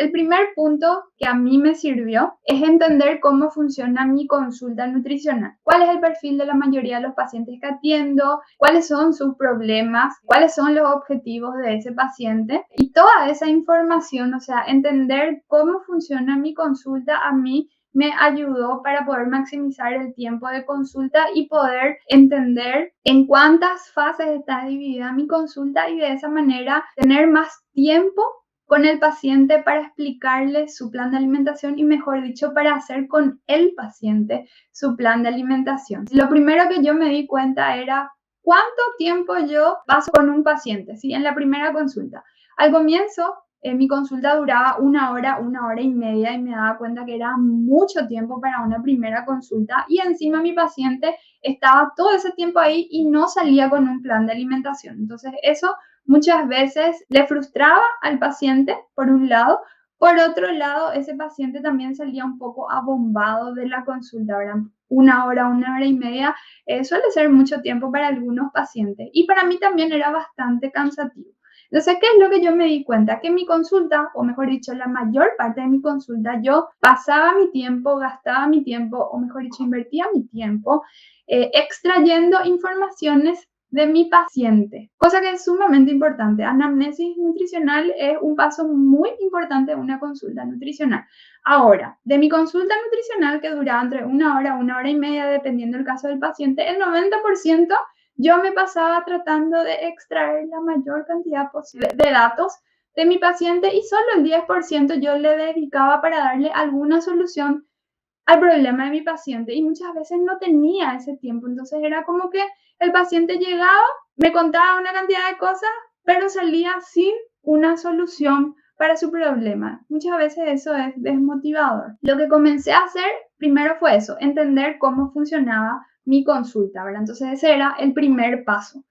el primer punto que a mí me sirvió es entender cómo funciona mi consulta nutricional. ¿Cuál es el perfil de la mayoría de los pacientes que atiendo? ¿Cuáles son sus problemas? ¿Cuáles son los objetivos de ese paciente? Y toda esa información, o sea, entender cómo funciona mi consulta a mí me ayudó para poder maximizar el tiempo de consulta y poder entender en cuántas fases está dividida mi consulta y de esa manera tener más tiempo con el paciente para explicarle su plan de alimentación y, mejor dicho, para hacer con el paciente su plan de alimentación. Lo primero que yo me di cuenta era cuánto tiempo yo paso con un paciente, ¿sí? En la primera consulta. Al comienzo, mi consulta duraba una hora y media y me daba cuenta que era mucho tiempo para una primera consulta y encima mi paciente estaba todo ese tiempo ahí y no salía con un plan de alimentación. Entonces eso muchas veces le frustraba al paciente, por un lado. Por otro lado, ese paciente también salía un poco abombado de la consulta, ¿verdad? Una hora y media, suele ser mucho tiempo para algunos pacientes y para mí también era bastante cansativo. Entonces, ¿qué es lo que yo me di cuenta? Que mi consulta, o mejor dicho, la mayor parte de mi consulta, yo pasaba mi tiempo, gastaba mi tiempo, o mejor dicho, invertía mi tiempo extrayendo informaciones de mi paciente, cosa que es sumamente importante. Anamnesis nutricional es un paso muy importante en una consulta nutricional. Ahora, de mi consulta nutricional que dura entre una hora y media, dependiendo del caso del paciente, el 90% yo me pasaba tratando de extraer la mayor cantidad posible de datos de mi paciente y solo el 10% yo le dedicaba para darle alguna solución al problema de mi paciente y muchas veces no tenía ese tiempo. Entonces era como que el paciente llegaba, me contaba una cantidad de cosas, pero salía sin una solución para su problema. Muchas veces eso es desmotivador. Lo que comencé a hacer primero fue eso, entender cómo funcionaba mi consulta, ¿verdad? Entonces ese era el primer paso.